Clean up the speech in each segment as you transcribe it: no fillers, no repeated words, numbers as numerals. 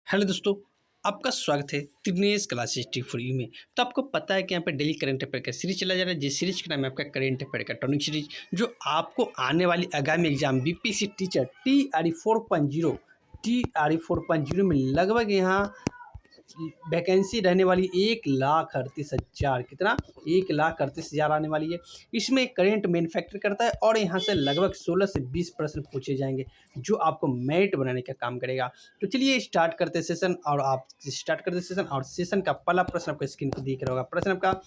Hello दोस्तों, आपका स्वागत है Dinesh classes T for you में। तो आपको पता है कि यहाँ पे डेली करंट अफेयर का सीरीज चला जा रहा है। जिस सीरीज का नाम है आपका करंट अफेयर का टॉनिक सीरीज, जो आपको आने वाली आगामी एग्जाम बीपीएससी टीचर टीआरई 4.0 में लगभग यहाँ वैकेंसी रहने वाली 1,38,000। कितना? 1,38,000 आने वाली है। इसमें करेंट मेन फैक्टर करता है और यहाँ से लगभग 16 से 20 प्रश्न पूछे जाएंगे जो आपको मेरिट बनाने का काम करेगा। तो चलिए स्टार्ट करते सेशन और सेशन का पहला प्रश्न आपको स्क्रीन पर दिख रहा होगा। प्रश्न आपका,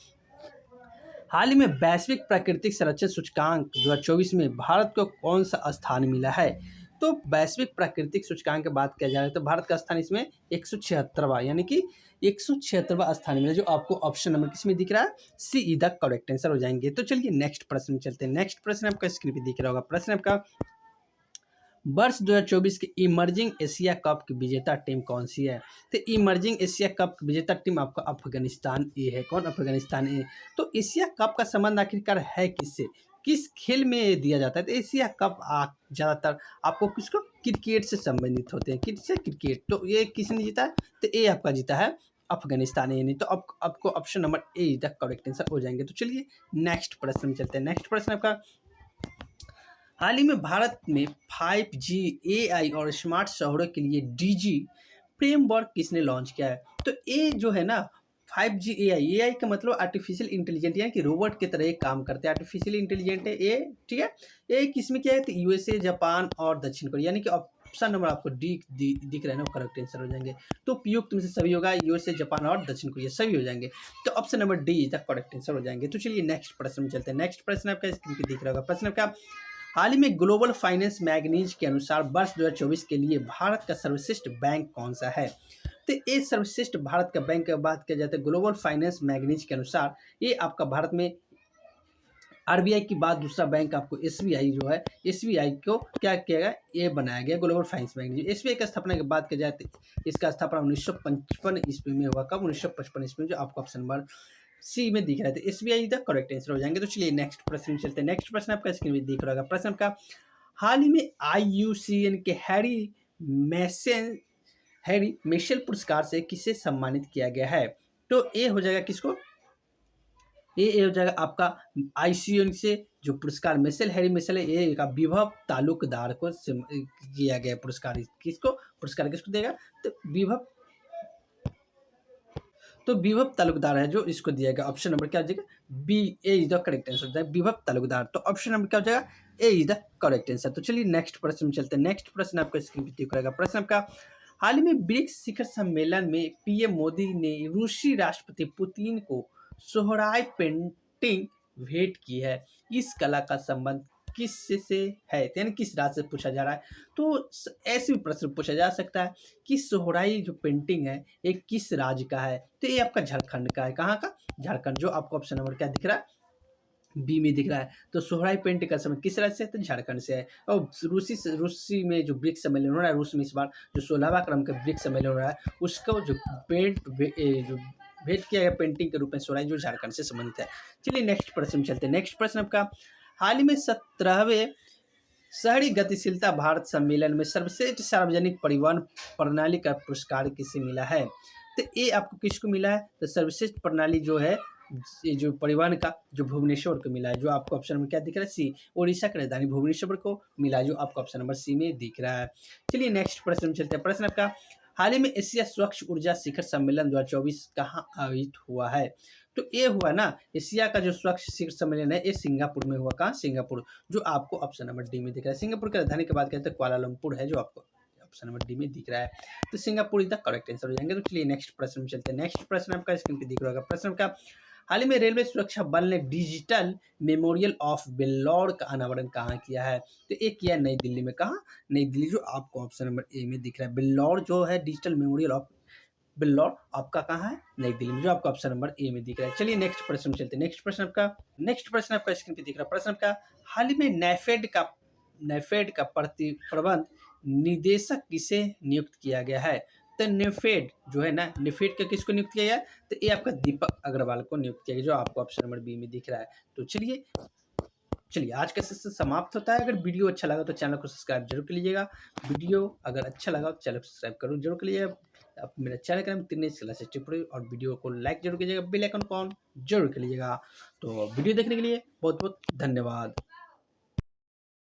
हाल ही में वैश्विक प्राकृतिक संरक्षण सूचकांक 2024 में भारत को कौन सा स्थान मिला है? तो वैश्विक प्राकृतिक सूचकांक की बात किया जा रहा है तो भारत का स्थान इसमें 176वां, यानी कि 176वां स्थान मिला, जो आपको ऑप्शन नंबर किसमें दिख रहा है? सी ई द करेक्ट आंसर हो जाएंगे। तो चलिए नेक्स्ट प्रश्न में चलते हैं। नेक्स्ट प्रश्न आपका स्क्रीन पे दिख रहा होगा। प्रश्न आपका, वर्ष 2024 के इमर्जिंग एशिया कप की विजेता टीम कौन सी है? तो इमर्जिंग एशिया कप की विजेता टीम आपका अफगानिस्तान ए है। कौन? अफगानिस्तान ए। तो एशिया कप का संबंध आखिरकार है किससे? किस खेल में दिया जाता है? तो एशिया कप ज़्यादातर आपको किसको? क्रिकेट से संबंधित होते हैं। किससे? क्रिकेट। तो ये किसने जीता है? तो ये आपका जीता है अफगानिस्तान ए। नहीं तो आपको option number A the correct answer हो जाएंगे। तो चलिए नेक्स्ट प्रश्न में चलते हैं। नेक्स्ट प्रश्न आपका, हाल ही में भारत में 5G AI और स्मार्ट शहरों के लिए डीजी फ्रेमवर्क किसने लॉन्च किया है? तो ये जो है ना 5G AI का मतलब आर्टिफिशियल इंटेलिजेंट, यानी कि रोबोट की तरह एक काम करते हैं। आर्टिफिशियल इंटेलिजेंट है ये, ठीक है। ये किसमें क्या है? तो यूएसए, जापान और दक्षिण कोरिया, यानी कि ऑप्शन नंबर आपको डी दिख रहे हैं ना, करेक्ट आंसर हो जाएंगे। तो उपयुक्त में से सभी होगा, यूएसए, जापान और दक्षिण कोरिया सभी हो जाएंगे। तो option number D is the correct answer हो जाएंगे। तो चलिए नेक्स्ट प्रश्न में चलते हैं। नेक्स्ट प्रश्न आपका स्क्रीन पे दिख रहा होगा। प्रश्न आपका, हाल ही में ग्लोबल फाइनेंस मैगजीन के अनुसार वर्ष 2024 के लिए भारत का सर्वश्रेष्ठ बैंक कौन सा है? तो ये सर्वश्रेष्ठ भारत का बैंक की बात किया जाता है ग्लोबल फाइनेंस मैगजीन के अनुसार, ये आपका भारत में आरबीआई के बाद दूसरा बैंक आपको एसबीआई जो है, एसबीआई को क्या किया गया? ये बनाया गया ग्लोबल फाइनेंस मैगजीन। एसबीआई की स्थापना की बात की जाए तो इसका स्थापना 1955 ईस्वी में हुआ। कब? 1955 ईस्वी में, जो आपको ऑप्शन नंबर सी में दिख रहा है। तो एसबीआई द करेक्ट आंसर हो जाएंगे। तो चलिए नेक्स्ट प्रश्न में चलते हैं। नेक्स्ट प्रश्न आपका स्क्रीन में दिख रहा होगा। प्रश्न आपका, हाल ही में आईयूसीएन के हैरी मिशेल पुरस्कार से किसे सम्मानित किया गया है? तो ये हो जाएगा किसको? ये हो जाएगा आपका आईसीयूएन से जो पुरस्कार मिशेल हैरी मिशेल है, ये का विभव तालुकदार को किया गया पुरस्कार। किसको देगा? तो विभव तालुकदार है जो इसको दिया गया। ऑप्शन नंबर क्या हो जाएगा? B A is the correct answer हो जाएगा, विभव तालुकदार। तो ऑप्शन नंबर क्या हो जाएगा? ए इज द करेक्ट आंसर। तो चलिए नेक्स्ट प्रश्न में चलते हैं। नेक्स्ट प्रश्न आपका स्क्रीन पे दिख रहेगा। प्रश्न आपका, हाल ही में ब्रिक्स शिखर सम्मेलन में पीएम मोदी ने रूसी राष्ट्रपति पुतिन को सोहराय पेंटिंग भेंट की है। इस कला का संबंध किस से है? यानी किस राज्य से पूछा जा रहा है। तो ऐसे भी प्रश्न पूछा जा सकता है कि सोहराई जो पेंटिंग है ये किस राज्य का है? तो ये आपका झारखंड का है। कहाँ का? झारखंड। जो आपको ऑप्शन नंबर क्या दिख रहा है? बी में दिख रहा है। तो सोहराई पेंट का समय किस राज्य से है? तो झारखंड से है। और रूसी में जो ब्रिक्स सम्मेलन हो रहा है, रूस में इस बार जो 16वां क्रम का ब्रिक्स सम्मेलन हो रहा है, उसका जो जो भेंट किया गया पेंटिंग के रूप में सोहराई, जो झारखंड से संबंधित है। चलिए नेक्स्ट प्रश्न में चलते हैं। नेक्स्ट प्रश्न आपका, हाल ही में 17वें शहरी गतिशीलता भारत सम्मेलन में सर्वश्रेष्ठ सार्वजनिक परिवहन प्रणाली का पुरस्कार किसे मिला है? तो ये आपको किसको मिला है? तो सर्वश्रेष्ठ प्रणाली जो है, ये जो परिवहन का, जो भुवनेश्वर को मिला है। जो आपको ऑप्शन में क्या दिख रहा है? सी, उड़ीसा की राजधानी भुवनेश्वर को मिला है, जो आपको ऑप्शन नंबर सी में दिख रहा है। चलिए नेक्स्ट प्रश्न में चलते हैं। प्रश्न आपका, हाल ही में एशिया स्वच्छ ऊर्जा शिखर सम्मेलन 2024 कहाँ आयोजित हुआ है? तो ये हुआ ना, एशिया का जो स्वच्छ शिखर सम्मेलन है ये सिंगापुर में हुआ। कहाँ? सिंगापुर। जो आपको ऑप्शन नंबर डी में दिख रहा है। सिंगापुर की राजधानी की बात करते हैं कुआलालंपुर है, जो आपको ऑप्शन नंबर डी में दिख रहा है। तो Singapore is the correct answer हो जाएंगे। तो चलिए नेक्स्ट प्रश्न में चलते हैं। नेक्स्ट प्रश्न आपका स्क्रीन पे दिख रहा होगा। प्रश्न का, हाल ही में रेलवे सुरक्षा बल ने डिजिटल मेमोरियल ऑफ बेल्लौर का अनावरण कहाँ किया है? तो ये किया नई दिल्ली में। कहाँ? नई दिल्ली। जो आपको ऑप्शन नंबर ए में दिख रहा है, बेल्लौर जो है डिजिटल मेमोरियल ऑफ बेल्लौर आपका कहाँ है? नई दिल्ली में, जो आपको ऑप्शन नंबर ए में दिख रहा है। चलिए नेक्स्ट प्रश्न में चलते हैं। नेक्स्ट प्रश्न आपका स्क्रीन पे दिख रहा है। प्रश्न आपका, हाल ही में नेफेड का प्रबंध निदेशक किसे नियुक्त किया गया है? तो नेफेड जो है ना, नेफेड का किसको नियुक्त किया गया? तो ये आपका दीपक अग्रवाल को नियुक्त किया गया, जो आपको ऑप्शन नंबर बी में दिख रहा है। तो चलिए आज का सेशन समाप्त होता है। अगर वीडियो अच्छा लगा तो चैनल को सब्सक्राइब जरूर कर लीजिएगा। वीडियो अगर अच्छा लगा तो चैनल को सब्सक्राइब जरूर कर लीजिएगा। आप मेरा चैनल का नाम दिनेश क्लासेस टिप्पणी और वीडियो को लाइक जरूर कीजिएगा, बेल आइकन को ऑन जरूर कर लीजिएगा। तो वीडियो देखने के लिए बहुत बहुत धन्यवाद।